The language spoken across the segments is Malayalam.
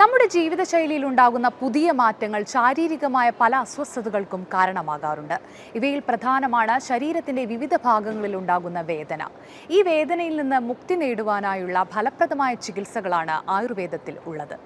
നമ്മുടെ ജീവിതശൈലിയിൽ ഉണ്ടാകുന്ന പുതിയ മാറ്റങ്ങൾ ശാരീരികമായ പല അസ്വസ്ഥതകൾക്കും കാരണമാകാറുണ്ട്. ഇവയിൽ പ്രധാനമാണ് ശരീരത്തിന്റെ വിവിധ ഭാഗങ്ങളിൽ ഉണ്ടാകുന്ന വേദന. ഈ വേദനയിൽ നിന്ന് മുക്തി നേടുവാനായുള്ള ഫലപ്രദമായ ചികിത്സകളാണ് ആയുർവേദത്തിൽ ഉള്ളത്.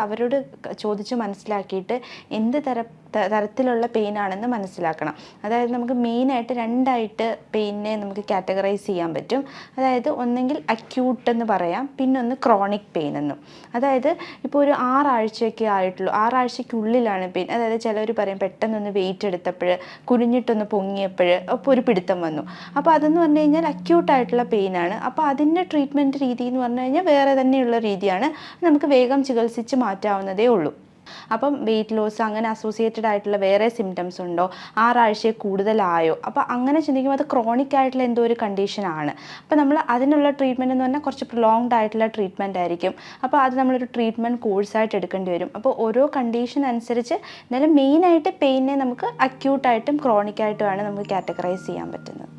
അവരോട് ചോദിച്ച് മനസ്സിലാക്കിയിട്ട് എന്ത് തരത്തിലുള്ള പെയിൻ ആണെന്ന് മനസ്സിലാക്കണം. അതായത് നമുക്ക് മെയിനായിട്ട് രണ്ടായിട്ട് പെയിനെ നമുക്ക് കാറ്റഗറൈസ് ചെയ്യാൻ പറ്റും. അതായത് ഒന്നെങ്കിൽ അക്യൂട്ട് എന്ന് പറയാം, പിന്നൊന്ന് ക്രോണിക് പെയിൻ എന്നും. അതായത് ഇപ്പോൾ ഒരു 6 ആഴ്ചയൊക്കെ ആയിട്ടുള്ളൂ, 6 ആഴ്ചയ്ക്കുള്ളിലാണ് പെയിൻ. അതായത് ചിലർ പറയും പെട്ടെന്നൊന്ന് വെയിറ്റ് എടുത്തപ്പോൾ, കുനിഞ്ഞിട്ടൊന്ന് പൊങ്ങിയപ്പോൾ അപ്പോൾ ഒരു പിടുത്തം വന്നു. അപ്പോൾ അതെന്ന് പറഞ്ഞു കഴിഞ്ഞാൽ അക്യൂട്ടായിട്ടുള്ള പെയിനാണ്. അപ്പോൾ അതിൻ്റെ ട്രീറ്റ്മെൻറ്റ് രീതി എന്ന് പറഞ്ഞു കഴിഞ്ഞാൽ വേറെ തന്നെയുള്ള രീതിയാണ്. നമുക്ക് വേഗം ചികിത്സിച്ച് മാറ്റാവുന്നതേ ഉള്ളൂ. അപ്പം വെയിറ്റ് ലോസ് അങ്ങനെ അസോസിയേറ്റഡ് ആയിട്ടുള്ള വേറെ സിംറ്റംസ് ഉണ്ടോ, 6 ആഴ്ചയിൽ കൂടുതലായോ, അപ്പോൾ അങ്ങനെ ചിന്തിക്കുമ്പോൾ അത് ക്രോണിക് ആയിട്ടുള്ള എന്തോ ഒരു കണ്ടീഷനാണ്. അപ്പോൾ നമ്മൾ അതിനുള്ള ട്രീറ്റ്മെൻറ്റ് എന്ന് പറഞ്ഞാൽ കുറച്ച് പ്രൊലോങ്ഡ് ആയിട്ടുള്ള ട്രീറ്റ്മെൻറ്റ് ആയിരിക്കും. അപ്പോൾ അത് നമ്മളൊരു ട്രീറ്റ്മെൻറ്റ് കോഴ്സായിട്ട് എടുക്കേണ്ടി വരും. അപ്പോൾ ഓരോ കണ്ടീഷൻ അനുസരിച്ച് എന്നാലും മെയിനായിട്ട് പെയിനെ നമുക്ക് അക്യൂട്ടായിട്ടും ക്രോണിക്കായിട്ടുമാണ് നമുക്ക് കാറ്റഗറൈസ് ചെയ്യാൻ പറ്റുന്നത്.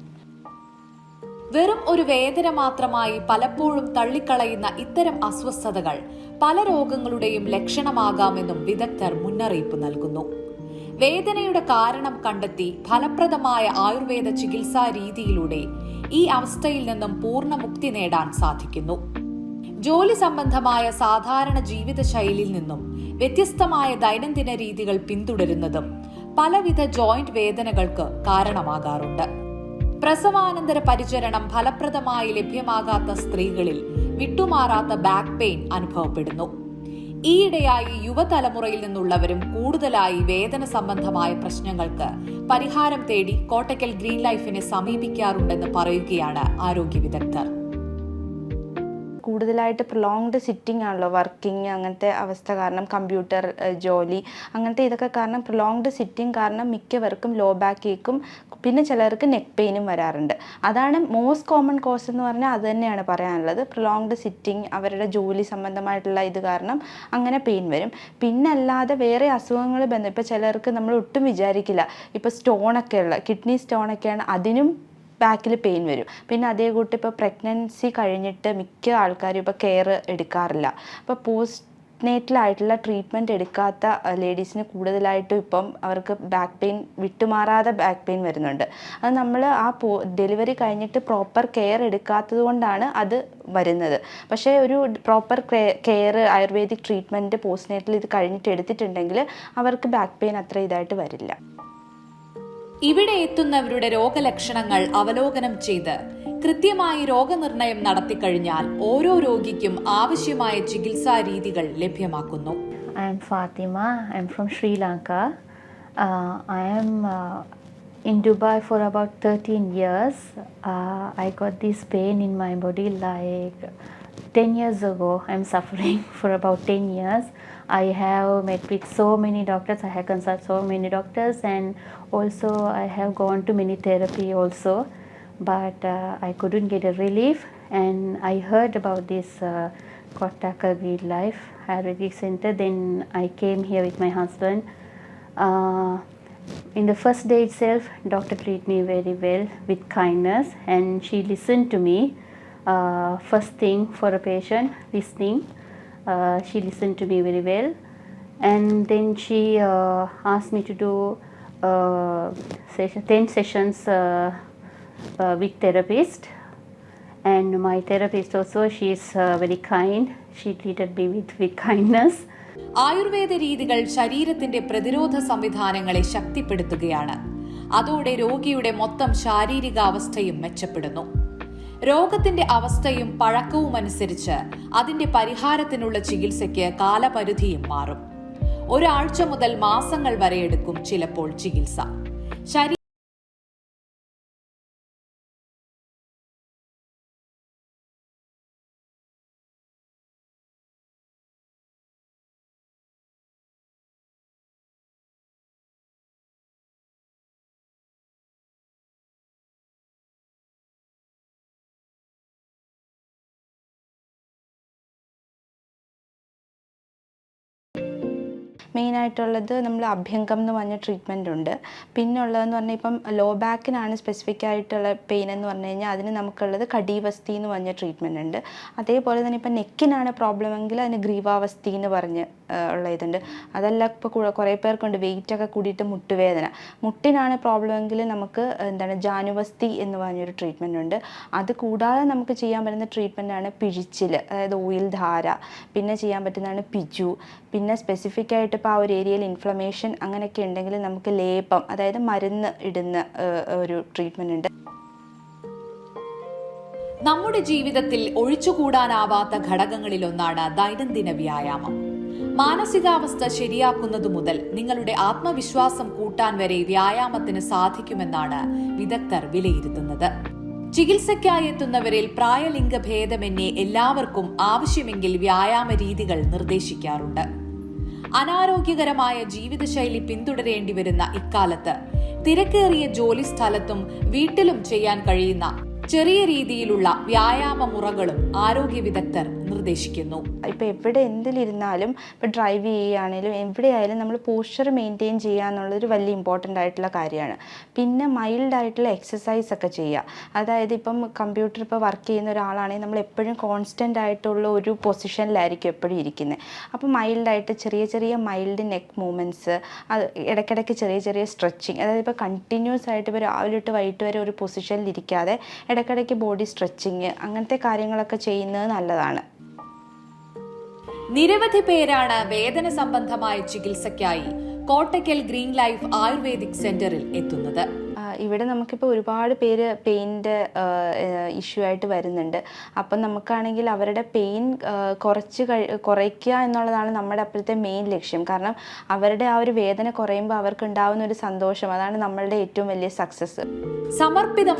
വെറും ഒരു വേദന മാത്രമായി പലപ്പോഴും തള്ളിക്കളയുന്ന ഇത്തരം അസ്വസ്ഥതകൾ പല രോഗങ്ങളുടെയും ലക്ഷണമാകാമെന്നും വിദഗ്ധർ മുന്നറിയിപ്പ് നൽകുന്നു. വേദനയുടെ കാരണം കണ്ടെത്തി ഫലപ്രദമായ ആയുർവേദ ചികിത്സാ രീതിയിലൂടെ ഈ അവസ്ഥയിൽ നിന്നും പൂർണ്ണമുക്തി നേടാൻ സാധിക്കുന്നു. ജോലി സംബന്ധമായ സാധാരണ ജീവിതശൈലിയിൽ നിന്നും വ്യത്യസ്തമായ ദൈനംദിന രീതികൾ പിന്തുടരുന്നതും പലവിധ ജോയിന്റ് വേദനകൾക്ക് കാരണമാകാറുണ്ട്. പ്രസവാനന്തര പരിചരണം ഫലപ്രദമായി ലഭ്യമാകാത്ത സ്ത്രീകളിൽ വിട്ടുമാറാത്ത ബാക്ക് പെയിൻ അനുഭവപ്പെടുന്നു. ഈയിടെയായി യുവതലമുറയിൽ നിന്നുള്ളവരും കൂടുതലായി വേദന സംബന്ധമായ പ്രശ്നങ്ങൾക്ക് പരിഹാരം തേടി കോട്ടയ്ക്കൽ ഗ്രീൻ ലൈഫിനെ സമീപിക്കാറുണ്ടെന്ന് പറയുകയാണ് ആരോഗ്യ വിദഗ്ധർ. കൂടുതലായിട്ട് പ്രൊലോങ്ഡ് സിറ്റിംഗ് ആണല്ലോ, വർക്കിംഗ് അങ്ങനത്തെ അവസ്ഥ കാരണം, കമ്പ്യൂട്ടർ ജോലി അങ്ങനത്തെ ഇതൊക്കെ കാരണം, പ്രൊലോങ്ഡ് സിറ്റിംഗ് കാരണം മിക്കവർക്കും ലോ ബാക്ക് ഏക്കും, പിന്നെ ചിലർക്ക് നെക്ക് പെയിനും വരാറുണ്ട്. അതാണ് മോസ്റ്റ് കോമൺ കോസ് എന്ന് പറഞ്ഞാൽ അത് തന്നെയാണ് പറയാനുള്ളത്. പ്രൊലോങ്ഡ് സിറ്റിംഗ്, അവരുടെ ജോലി സംബന്ധമായിട്ടുള്ള ഇത് കാരണം അങ്ങനെ പെയിൻ വരും. പിന്നെ അല്ലാതെ വേറെ അസുഖങ്ങൾ ഇപ്പോൾ ചിലർക്ക് നമ്മൾ ഒട്ടും വിചാരിക്കില്ല, ഇപ്പോൾ സ്റ്റോണൊക്കെ ഉള്ള കിഡ്നി സ്റ്റോണൊക്കെയാണ്, അതിനും ബാക്കിൽ പെയിൻ വരും. പിന്നെ അതേ കൂട്ടി ഇപ്പോൾ പ്രഗ്നൻസി കഴിഞ്ഞിട്ട് മിക്ക ആൾക്കാരും ഇപ്പോൾ കെയർ എടുക്കാറില്ല. അപ്പോൾ പോസ്റ്റ്നേറ്റലായിട്ടുള്ള ട്രീറ്റ്മെൻറ്റ് എടുക്കാത്ത ലേഡീസിന് കൂടുതലായിട്ടും ഇപ്പം അവർക്ക് ബാക്ക് പെയിൻ വിട്ടുമാറാതെ ബാക്ക് പെയിൻ വരുന്നുണ്ട്. അത് നമ്മൾ ആ ഡെലിവറി കഴിഞ്ഞിട്ട് പ്രോപ്പർ കെയർ എടുക്കാത്തത് കൊണ്ടാണ് അത് വരുന്നത്. പക്ഷേ ഒരു proper care ayurvedic treatment postnatal ഇത് കഴിഞ്ഞിട്ട് എടുത്തിട്ടുണ്ടെങ്കിൽ അവർക്ക് ബാക്ക് പെയിൻ അത്ര ഇതായിട്ട് വരില്ല. ഇവിടെ എത്തുന്നവരുടെ രോഗലക്ഷണങ്ങൾ അവലോകനം ചെയ്ത് കൃത്യമായി രോഗനിർണയം നടത്തിക്കഴിഞ്ഞാൽ ഓരോ രോഗിക്കും ആവശ്യമായ ചികിത്സാ രീതികൾ ലഭ്യമാക്കുന്നു. I am Fatima. I am from Sri Lanka. I am in Dubai for about 13 years. I got this pain in my body like 10 years ago. I am suffering for about 10 years. I have met with so many doctors. I have consulted so many doctors, and also I have gone to many therapy also, but I couldn't get a relief. And I heard about this Kottaka Green Life Ayurvedic Center. Then I came here with my husband. Uh, in the first day itself, doctor treated me very well with kindness, and she listened to me. First thing for a patient, listening. She listened to me very well, and then she asked me to do 10 sessions with therapist. And my therapist also, she is very kind. She treated me with kindness. Ayurveda രീതികൾ ശരീരത്തിന്റെ പ്രതിരോധ സംവിധാനങ്ങളെ ശക്തിപ്പെടുത്തുകയാണ്. അതോടെ രോഗിയുടെ മൊത്തം ശാരീരികാവസ്ഥയും മെച്ചപ്പെടുന്നു. രോഗത്തിന്റെ അവസ്ഥയും പഴക്കവും അനുസരിച്ച് അതിന്റെ പരിഹാരത്തിനുള്ള ചികിത്സയ്ക്ക് കാലപരിധിയും മാറും. ഒരാഴ്ച മുതൽ മാസങ്ങൾ വരെ എടുക്കും ചിലപ്പോൾ ചികിത്സ. മെയിനായിട്ടുള്ളത് നമ്മൾ അഭ്യംഗം എന്ന് പറഞ്ഞ ട്രീറ്റ്മെൻ്റ് ഉണ്ട്. പിന്നെ ഉള്ളതെന്ന് പറഞ്ഞാൽ ഇപ്പം ലോ ബാക്കിനാണ് സ്പെസിഫിക് ആയിട്ടുള്ള പെയിൻ എന്ന് പറഞ്ഞു കഴിഞ്ഞാൽ അതിന് നമുക്കുള്ളത് കടീവസ്തി എന്ന് പറഞ്ഞ ട്രീറ്റ്മെൻ്റ് ഉണ്ട്. അതേപോലെ തന്നെ ഇപ്പം നെക്കിനാണ് പ്രോബ്ലം എങ്കിൽ അതിന് ഗ്രീവാവസ്തി എന്ന് പറഞ്ഞ് ഉള്ള ഇതുണ്ട്. അതല്ല ഇപ്പോൾ കുറേ പേർക്കുണ്ട് വെയിറ്റൊക്കെ കൂടിയിട്ട് മുട്ടുവേദന. മുട്ടിനാണ് പ്രോബ്ലം എങ്കിൽ നമുക്ക് ജാനുവസ്തി എന്ന് പറഞ്ഞൊരു ട്രീറ്റ്മെൻ്റ് ഉണ്ട്. അത് കൂടാതെ നമുക്ക് ചെയ്യാൻ പറ്റുന്ന ട്രീറ്റ്മെൻറ്റാണ് പിഴിച്ചിൽ, അതായത് ഓയിൽ ധാര. പിന്നെ ചെയ്യാൻ പറ്റുന്നതാണ് പിജു. പിന്നെ സ്പെസിഫിക് ആയിട്ട് ഇപ്പോൾ ആ ഒരു ഏരിയയിൽ ഇൻഫ്ലമേഷൻ അങ്ങനെയൊക്കെ ഉണ്ടെങ്കിൽ നമുക്ക് ലേപം, അതായത് മരുന്ന് ഇടുന്ന ഒരു ട്രീറ്റ്മെൻറ്റ് ഉണ്ട്. നമ്മുടെ ജീവിതത്തിൽ ഒഴിച്ചുകൂടാനാവാത്ത ഘടകങ്ങളിലൊന്നാണ് ദൈനംദിന വ്യായാമം. മാനസികാവസ്ഥ ശരിയാക്കുന്നതു മുതൽ നിങ്ങളുടെ ആത്മവിശ്വാസം കൂട്ടാൻ വരെ വ്യായാമത്തിന് സാധിക്കുമെന്നാണ് വിദഗ്ധർ വിലയിരുത്തുന്നത്. ചികിത്സയ്ക്കായി എത്തുന്നവരിൽ പ്രായലിംഗ ഭേദമന്യേ എല്ലാവർക്കും ആവശ്യമെങ്കിൽ വ്യായാമ രീതികൾ നിർദ്ദേശിക്കാറുണ്ട്. അനാരോഗ്യകരമായ ജീവിതശൈലി പിന്തുടരേണ്ടി വരുന്ന ഇക്കാലത്ത് തിരക്കേറിയ ജോലി സ്ഥലത്തും വീട്ടിലും ചെയ്യാൻ കഴിയുന്ന ചെറിയ രീതിയിലുള്ള വ്യായാമ മുറകളും ആരോഗ്യ വിദഗ്ധർ നിർദ്ദേശിക്കുന്നു. ഇപ്പോൾ എവിടെ എന്തിലിരുന്നാലും, ഇപ്പോൾ ഡ്രൈവ് ചെയ്യുകയാണെങ്കിലും എവിടെയായാലും നമ്മൾ പോസ്ചർ മെയിൻറ്റെയിൻ ചെയ്യുക എന്നുള്ളതൊരു വലിയ ഇമ്പോർട്ടൻ്റ് ആയിട്ടുള്ള കാര്യമാണ്. പിന്നെ മൈൽഡ് ആയിട്ടുള്ള എക്സസൈസ് ഒക്കെ ചെയ്യുക. അതായത് ഇപ്പം കമ്പ്യൂട്ടർ ഇപ്പോൾ വർക്ക് ചെയ്യുന്ന ഒരാളാണെങ്കിൽ നമ്മൾ എപ്പോഴും കോൺസ്റ്റൻ്റ് ആയിട്ടുള്ള ഒരു പൊസിഷനിലായിരിക്കും എപ്പോഴും ഇരിക്കുന്നത്. അപ്പോൾ മൈൽഡായിട്ട് ചെറിയ മൈൽഡ് നെക്ക് മൂവ്മെൻറ്റ്സ്, അത് ഇടയ്ക്കിടയ്ക്ക് ചെറിയ സ്ട്രെച്ചിങ്. അതായത് ഇപ്പോൾ കണ്ടിന്യൂസ് ആയിട്ട് ഇപ്പോൾ രാവിലെ തൊട്ട് വൈകിട്ട് വരെ ഒരു പൊസിഷനിലിരിക്കാതെ ഇടയ്ക്കിടയ്ക്ക് ബോഡി സ്ട്രെച്ചിങ്, അങ്ങനത്തെ കാര്യങ്ങളൊക്കെ ചെയ്യുന്നത് നല്ലതാണ്. നിരവധി പേരാണ് വേദന സംബന്ധമായ ചികിത്സയ്ക്കായി കോട്ടയ്ക്കൽ ഗ്രീൻ ലൈഫ് ആയുർവേദിക് സെന്ററിൽ എത്തുന്നത്. ഇവിടെ നമുക്കിപ്പോൾ ഒരുപാട് പേര് പെയിൻ്റെ ഇഷ്യൂ ആയിട്ട് വരുന്നുണ്ട്. അപ്പം നമുക്കാണെങ്കിൽ അവരുടെ പെയിൻ കുറയ്ക്കുക എന്നുള്ളതാണ് നമ്മുടെ അപ്പോഴത്തെ മെയിൻ ലക്ഷ്യം. കാരണം അവരുടെ ആ ഒരു വേദന കുറയുമ്പോൾ അവർക്ക് ഉണ്ടാകുന്ന ഒരു സന്തോഷം, അതാണ് നമ്മളുടെ ഏറ്റവും വലിയ സക്സസ്. സമർപ്പിത